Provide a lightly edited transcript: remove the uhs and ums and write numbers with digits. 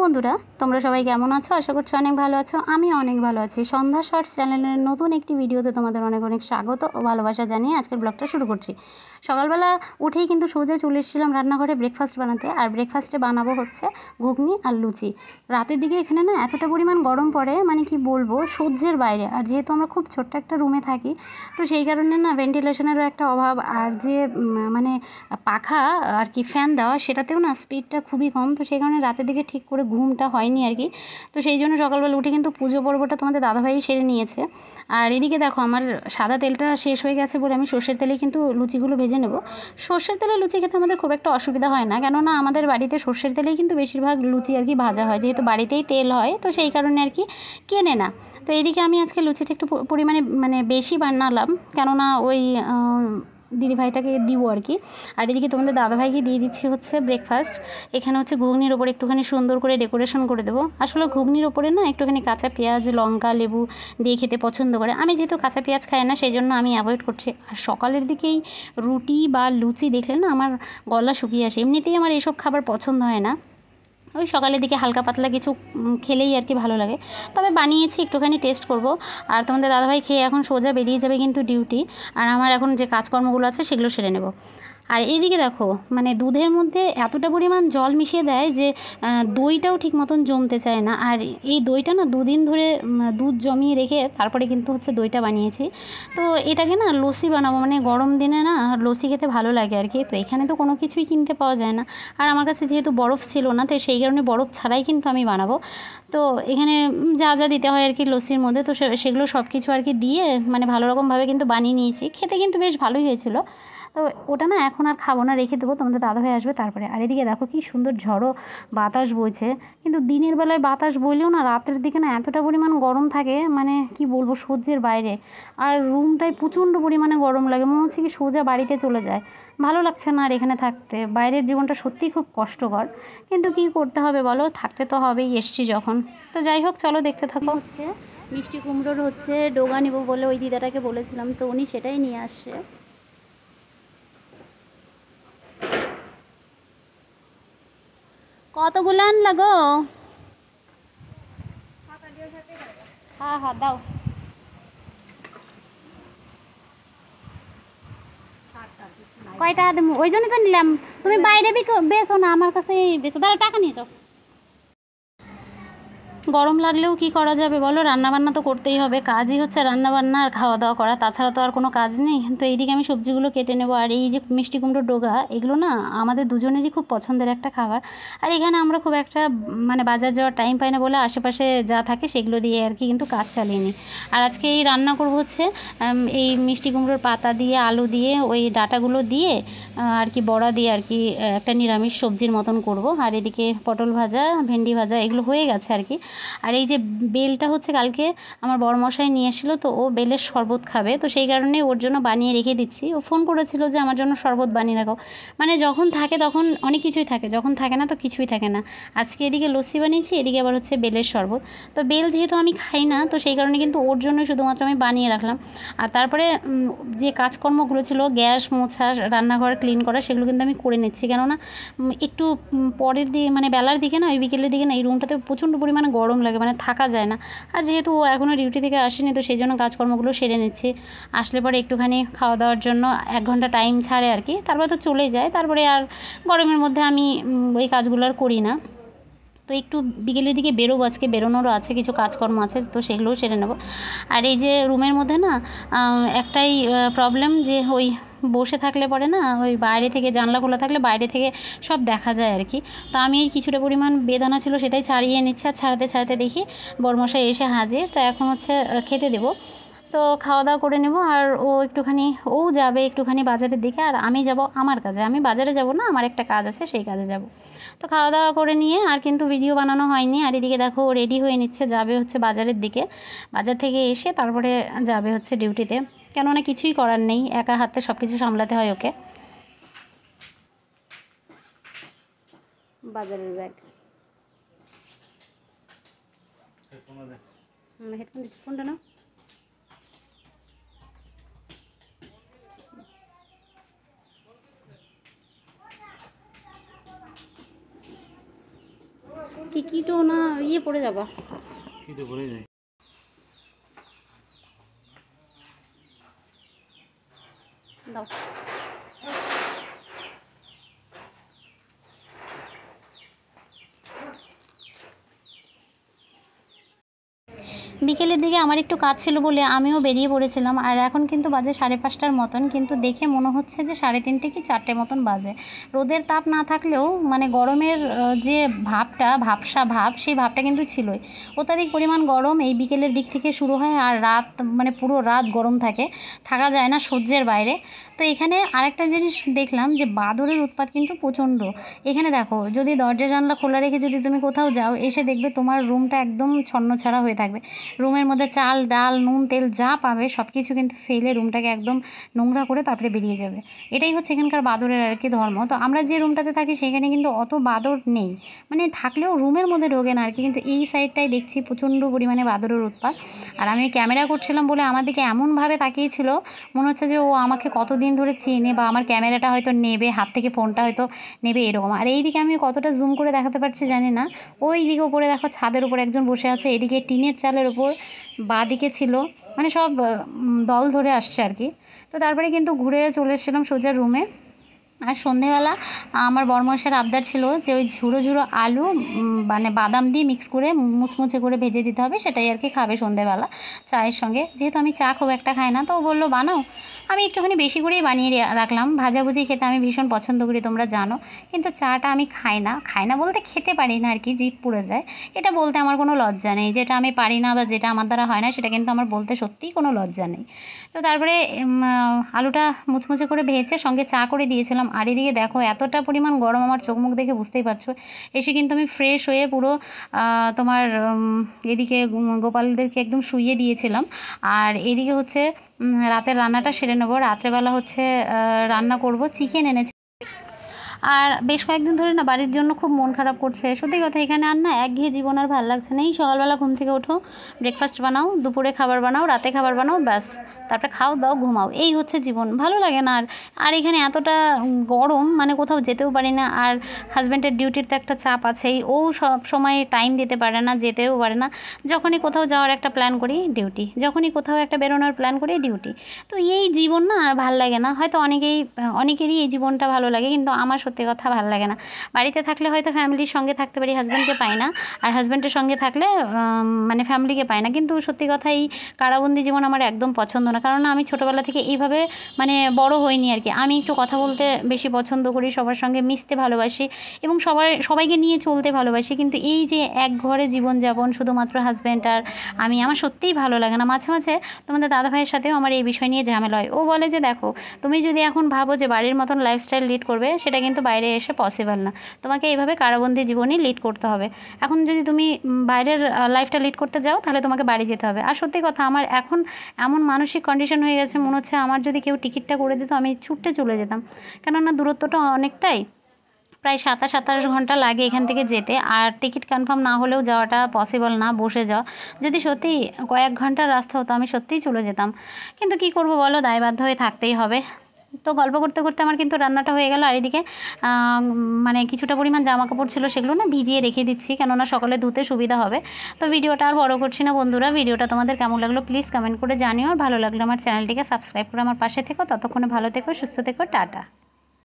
বন্ধুরা, তোমরা সবাই কেমন আছো? আশা করছি অনেক ভালো আছো। আমি অনেক ভালো আছি। সন্ধ্যা শর্টস চ্যানেলের নতুন একটি ভিডিওতে তোমাদের অনেক অনেক স্বাগত ও ভালোবাসা জানিয়ে আজকের ব্লগটা শুরু করছি। সকালবেলা উঠেই কিন্তু সোজা চলে এসেছিলাম রান্নাঘরে ব্রেকফাস্ট বানাতে। আর ব্রেকফাস্টে বানাবো হচ্ছে ঘুগনি আর লুচি। রাতের দিকে এখানে না এতটা পরিমাণ গরম পড়ে, মানে কি বলবো, সহ্যের বাইরে। আর যেহেতু আমরা খুব ছোট্ট একটা রুমে থাকি, তো সেই কারণে না ভেন্টিলেশনেরও একটা অভাব। আর যে মানে পাখা আর কি ফ্যান দেওয়া, সেটাতেও না স্পিডটা খুবই কম। তো সেই কারণে রাতের দিকে ঠিক করে ঘুমটা হয়নি আর কি। তো সেই জন্য সকালবেলা উঠে কিন্তু পুজো পর্বটা তোমাদের দাদাভাই সেরে নিয়েছে। আর এদিকে দেখো, আমার সাদা তেলটা শেষ হয়ে গেছে বলে আমি সর্ষের তেলে কিন্তু লুচিগুলো ভেজে নেব। সর্ষের তেলে লুচি খেতে আমাদের খুব একটা অসুবিধা হয় না, কেননা আমাদের বাড়িতে সর্ষের তেলেই কিন্তু বেশিরভাগ লুচি আর কি ভাজা হয়, যেহেতু বাড়িতেই তেল হয়, তো সেই কারণে আর কি কেনে না। তো এইদিকে আমি আজকে লুচিটা একটু পরিমাণে মানে বেশি বানালাম, কেননা ওই দিদিভাইটাকে দিব আর কি। আর এদিকে তোমাদের দাদাভাইকে দিয়ে দিচ্ছি হচ্ছে ব্রেকফাস্ট। এখানে হচ্ছে ঘুগনির ওপরে একটুখানি সুন্দর করে ডেকোরেশন করে দেবো। আসলে ঘুগনির ওপরে না একটুখানি কাঁচা পেঁয়াজ, লঙ্কা, লেবু দিয়ে খেতে পছন্দ করে। আমি যেহেতু কাঁচা পেঁয়াজ খাই না, সেই জন্য আমি অ্যাভয়েড করছি। আর সকালের দিকেই রুটি বা লুচি দেখলে না আমার গলা শুকিয়ে আসে। এমনিতেই আমার এইসব খাবার পছন্দ হয় না। ওই সকালের দিকে হালকা পাতলা কিছু খেলেই আর কি ভালো লাগে। তবে বানিয়েছি, একটুখানি টেস্ট করব। আর তোমাদের দাদাভাই খেয়ে এখন সোজা বেরিয়ে যাবে কিন্তু ডিউটি। আর আমার এখন যে কাজকর্মগুলো আছে সেগুলো সেরে নেব। আর এইদিকে দেখো, মানে দুধের মধ্যে এতটা পরিমাণ জল মিশিয়ে দেয় যে দইটাও ঠিক মতন জমতে চায় না। আর এই দইটা না দুদিন ধরে দুধ জমিয়ে রেখে তারপরে কিন্তু হচ্ছে দইটা বানিয়েছি। তো এটাকে না লস্যি বানাবো, মানে গরম দিনে না লস্যি খেতে ভালো লাগে আর কি। তো এখানে তো কোনো কিছুই কিনতে পাওয়া যায় না। আর আমার কাছে যেহেতু বরফ ছিল না, তো সেই কারণে বরফ ছাড়াই কিন্তু আমি বানাবো। তো এখানে যা যা দিতে হয় আর কি লস্যির মধ্যে, তো সেগুলো সব কিছু আর কি দিয়ে মানে ভালো রকমভাবে কিন্তু বানিয়ে নিয়েছি। খেতে কিন্তু বেশ ভালোই হয়েছিল। তো ওটা না এখন আর খাবো না, রেখে দেবো, তোমাদের দাদাভাই আসবে তারপরে। আর এদিকে দেখো কি সুন্দর ঝড়ো বাতাস বইছে। কিন্তু দিনের বেলায় বাতাস বইলেও না রাতের দিকে না এতটা পরিমাণ গরম থাকে, মানে কি বলবো, সহ্যের বাইরে। আর রুমটায় প্রচণ্ড পরিমাণে গরম লাগে, মনে হচ্ছে কি সোজা বাড়িতে চলে যায়। ভালো লাগছে না আর এখানে থাকতে। বাইরের জীবনটা সত্যিই খুব কষ্টকর, কিন্তু কি করতে হবে বলো, থাকতে তো হবেই, এসছি যখন। তো যাই হোক, চলো দেখতে থাকো। হচ্ছে মিষ্টি কুমড়োর হচ্ছে ডোগা নেবো বলে ওই দিদাটাকে বলেছিলাম, তো উনি সেটাই নিয়ে আসছে। কতগুলো আনলা গো? হ্যাঁ হ্যাঁ, দাও। কয়টা দেবো ওই জন্য তো নিলাম। তুমি বাইরে বেছো না, আমার কাছে বেছো, দাঁড়াও, টাকা নিয়ে যাও। গরম লাগলেও কি করা যাবে বলো, রান্নাবান্না তো করতেই হবে। কাজই হচ্ছে রান্নাবান্না আর খাওয়া দাওয়া করা, তাছাড়া তো আর কোনো কাজ নেই। তো এইদিকে আমি সবজিগুলো কেটে নেবো। আর এই যে মিষ্টি কুমড়োর ডোগা, এগুলো না আমাদের দুজনেরই খুব পছন্দের একটা খাবার। আর এখানে আমরা খুব একটা মানে বাজার যাওয়ার টাইম পাই না বলে আশেপাশে যা থাকে সেগুলো দিয়ে আর কি কিন্তু কাজ চালিয়ে নিই। আর আজকে এই রান্না করবো হচ্ছে এই মিষ্টি কুমড়োর পাতা দিয়ে, আলু দিয়ে, ওই ডাঁটাগুলো দিয়ে আর কি বড়া দিয়ে আর কি একটা নিরামিষ সবজির মতন করব। আর এদিকে পটল ভাজা, ভেন্ডি ভাজা এগুলো হয়ে গেছে আর কি। আর এই যে বেলটা হচ্ছে কালকে আমার বড়মশাই নিয়ে এসেছিলো, তো ও বেলের শরবত খাবে, তো সেই কারণে ওর জন্য বানিয়ে রেখে দিচ্ছি। ও ফোন করেছিল যে আমার জন্য শরবত বানিয়ে রাখো। মানে যখন থাকে তখন অনেক কিছুই থাকে, যখন থাকে না তো কিছুই থাকে না। আজকে এদিকে লস্যি বানিয়েছি, এদিকে আবার হচ্ছে বেলের শরবত। তো বেল যেহেতু আমি খাই না, তো সেই কারণে কিন্তু ওর জন্য শুধুমাত্র আমি বানিয়ে রাখলাম। আর তারপরে যে কাজকর্মগুলো ছিল, গ্যাস মোছা, রান্নাঘর ক্লিন করা, সেগুলো কিন্তু আমি করে নিচ্ছি। কেননা একটু পরের দিকে মানে বেলার দিকে না, ওই বিকেলের দিকে না এই রুমটাতে প্রচণ্ড পরিমাণে গরম লাগে, মানে থাকা যায় না। আর যেহেতু ও এখনও ডিউটি থেকে আসেনি, তো সেই জন্য কাজকর্মগুলো সেরে নিচ্ছি। আসলে পরে একটুখানি খাওয়া দাওয়ার জন্য 1 ঘন্টা টাইম ছাড়ে আর কি, তারপরে তো চলেই যায়। তারপরে আর গরমের মধ্যে আমি ওই কাজগুলো আর করি না। তো একটু বিকেলের দিকে বেরোবো, আজকে বেরোনোরও আছে, কিছু কাজকর্ম আছে, তো সেগুলোও সেরে নেবো। আর এই যে রুমের মধ্যে না একটাই প্রবলেম, যে ওই বসে থাকলে পরে না ওই বাইরে থেকে জানলা খোলা থাকলে বাইরে থেকে সব দেখা যায় আর কি। তো আমি এই কিছুটা পরিমাণ বেদানা ছিল সেটাই ছাড়িয়ে নিচ্ছি। আর ছাড়াতে ছাড়াতে দেখি বরমশাই এসে হাজির। তো এখন হচ্ছে খেতে দেবো। তো খাওয়া দাওয়া করে নেব। আর ও একটুখানি, ও যাবে একটুখানি বাজারের দিকে, আর আমি যাব আমার কাজে। আমি বাজারে যাব না, আমার একটা কাজ আছে, সেই কাজে যাব। তো খাওয়া দাওয়া করে নিয়ে আর কিন্তু ভিডিও বানানো হয়নি। আর এদিকে দেখো ও রেডি হয়ে নিচ্ছে, যাবে হচ্ছে বাজারের দিকে। বাজার থেকে এসে তারপরে যাবে হচ্ছে ডিউটিতে। কেননা কিছুই করার নেই, একা হাতে সব কিছু সামলাতে হয় ওকে। বাজারের ব্যাগ, হেডফোন দিচ্ছি, ফোনটা না। কি কি ইটো না ইয়ে পড়ে যাবা, পড়ে যায়। দাও। বিকেলের দিকে আমার একটু কাজ ছিল বলে আমিও বেরিয়ে পড়েছিলাম। আর এখন কিন্তু বাজে 5:30টার মতন, কিন্তু দেখে মনে হচ্ছে যে 3:30 কি 4টে মতন বাজে। রোদের তাপ না থাকলেও মানে গরমের যে ভাবটা, ভাবসা ভাব, সেই ভাবটা কিন্তু ছিলই। অত্যাধিক পরিমাণ গরম এই বিকেলের দিক থেকে শুরু হয়, আর রাত মানে পুরো রাত গরম থাকে, থাকা যায় না সহ্যের বাইরে। তো এখানে আরেকটা জিনিস দেখলাম যে বাদরের উৎপাত কিন্তু প্রচণ্ড। এখানে দেখো, যদি দরজা জানলা খোলা রেখে যদি তুমি কোথাও যাও, এসে দেখবে তোমার রুমটা একদম ছন্নছাড়া হয়ে থাকবে। রুমের মধ্যে চাল ডাল নুন তেল যা পাবে সব কিছু কিন্তু ফেলে রুমটাকে একদম নোংরা করে তারপরে বেরিয়ে যাবে। এটাই হচ্ছে এখানকার বাদরের আর কি ধর্ম। তো আমরা যে রুমটাতে থাকি সেখানে কিন্তু অত বাদর নেই, মানে থাকলেও রুমের মধ্যে ঢোকে না আর কি। কিন্তু এই সাইডটায় দেখছি প্রচণ্ড পরিমাণে বাদরের উৎপাত। আর আমি ক্যামেরা করছিলাম বলে আমার দিকে এমনভাবে তাকিয়েছিল, মনে হচ্ছে যে ও আমাকে কতদিন ধরে চেনে, বা আমার ক্যামেরাটা হয়তো নেবে, হাত থেকে ফোনটা হয়তো নেবে, এরকম। আর এইদিকে আমি কতটা জুম করে দেখাতে পারছি জানি না, ওই দিকে ওপরে দেখো ছাদের উপর একজন বসে আছে, এদিকে টিনের চালের ওপর বাঁদিকে ছিল, মানে সব দল ধরে আসছে আর কি। তো তারপরে কিন্তু ঘুরে চলে এসেছিলাম সোজা রুমে। আর সন্ধেবেলা আমার বড়মশাইয়ের আবদার ছিল যে ওই ঝুড়ো ঝুড়ো আলু মানে বাদাম দিয়ে মিক্স করে মুচমুচে করে ভেজে দিতে হবে, সেটাই আর কি খাবে সন্ধেবেলা চায়ের সঙ্গে। যেহেতু আমি চা খুব একটা খাই না, তো ও বললো বানাও। আমি একটুখানি বেশি করেই বানিয়ে রাখলাম। ভাজাভুজি খেতে আমি ভীষণ পছন্দ করি, তোমরা জানো। কিন্তু চাটা আমি খাই না বলতে খেতে পারি না আর কি, জিভ পুড়ে যায়। এটা বলতে আমার কোনো লজ্জা নেই, যেটা আমি পারি না বা যেটা আমার দ্বারা হয় না সেটা কিন্তু আমার বলতে সত্যিই কোনো লজ্জা নেই। তো তারপরে আলুটা মুচমুচে করে ভেজে সঙ্গে চা করে দিয়েছিলাম। আর এদিকে দেখো এতটা পরিমাণ গরম, আমার চোখ মুখ দেখে বুঝতেই পারছো। এসে কিন্তু আমি ফ্রেশ হয়ে পুরো তোমার এদিকে গোপালদেরকে একদম শুইয়ে দিয়েছিলাম। আর এদিকে হচ্ছে রাতের রান্নাটা সেরে নেবো। রাত্রেবেলা হচ্ছে রান্না করব, চিকেন এনেছি। আর বেশ কয়েকদিন ধরে না বাড়ির জন্য খুব মন খারাপ করছে, সত্যি কথা। এখানে আর না একঘেয়ে জীবন আর ভালো লাগছে না। এই সকালবেলা ঘুম থেকে ওঠো, ব্রেকফাস্ট বানাও, দুপুরে খাবার বানাও, রাতে খাবার বানাও, ব্যাস, তারপরে খাও দাও ঘুমাও, এই হচ্ছে জীবন। ভালো লাগে না আর। আর এখানে এতটা গরম, মানে কোথাও যেতেও পারি না। আর হাজব্যান্ডের ডিউটির তো একটা চাপ আছেই, ও সব সময় টাইম দিতে পারে না, যেতেও পারে না। যখনই কোথাও যাওয়ার একটা প্ল্যান করি ডিউটি, যখনই কোথাও একটা বেরোনোর প্ল্যান করি ডিউটি। তো এই জীবন না আর ভাল লাগে না। হয়তো অনেকেরই এই জীবনটা ভালো লাগে, কিন্তু আমার সত্যি কথা ভাল লাগে না। বাড়িতে থাকলে হয়তো ফ্যামিলির সঙ্গে থাকতে পারি, হাজব্যান্ডকে পাই না। আর হাজব্যান্ডের সঙ্গে থাকলে মানে ফ্যামিলিকে পাই না। কিন্তু সত্যি কথা, এই কারাবন্দি জীবন আমার একদম পছন্দ না। কারণ আমি ছোটোবেলা থেকে এইভাবে মানে বড় হইনি আর কি। আমি একটু কথা বলতে বেশি পছন্দ করি, সবার সঙ্গে মিশতে ভালোবাসি এবং সবাইকে নিয়ে চলতে ভালোবাসি। কিন্তু এই যে এক ঘরে জীবনযাপন শুধুমাত্র হাজব্যান্ড আর আমি, আমার সত্যিই ভালো লাগে না। মাঝে মাঝে তোমাদের দাদাভাইয়ের সাথেও আমার এই বিষয় নিয়ে ঝামেলা হয়। ও বলে যে দেখো, তুমি যদি এখন ভাবো যে বাড়ির মতন লাইফস্টাইল লিড করবে, সেটা কিন্তু বাইরে এসে পসিবল না। তোমাকে এইভাবে কারাবন্দি জীবনই লিড করতে হবে। এখন যদি তুমি বাইরের লাইফটা লিড করতে যাও, তাহলে তোমাকে বাড়ি যেতে হবে। আর সত্যি কথা, আমার এখন এমন মানসিক কন্ডিশন হয়ে গেছে, মনে হচ্ছে আমার যদি কেউ টিকিটটা করে দিত আমি ছুটে চলে যেতাম। কেননা দূরত্বটা অনেকটাই, প্রায় 27-28 ঘন্টা লাগে এখান থেকে যেতে। আর টিকিট কনফার্ম না হলেও যাওয়াটা পসিবল না, বসে যাওয়া। যদি সত্যিই কয়েক ঘন্টার রাস্তা হতো, আমি সত্যিই চলে যেতাম। কিন্তু কী করবো বলো, দায়বাধ্য হয়ে থাকতেই হবে। তো গল্প করতে করতে আমার কিন্তু রান্নাটা হয়ে গেল। আর এদিকে মানে কিছুটা পরিমাণ জামা কাপড় ছিল, সেগুলো না ভিজিয়ে রেখে দিচ্ছি, কেননা সকালে ধুতে সুবিধা হবে। তো ভিডিওটা আর বড় করছি না বন্ধুরা। ভিডিওটা তোমাদের কেমন লাগলো প্লিজ কমেন্ট করে জানিও। আর ভালো লাগলে আমার চ্যানেলটিকে সাবস্ক্রাইব করে আমার পাশে থেকো। ততক্ষণে ভালো থেকো, সুস্থ থেকো, টাটা।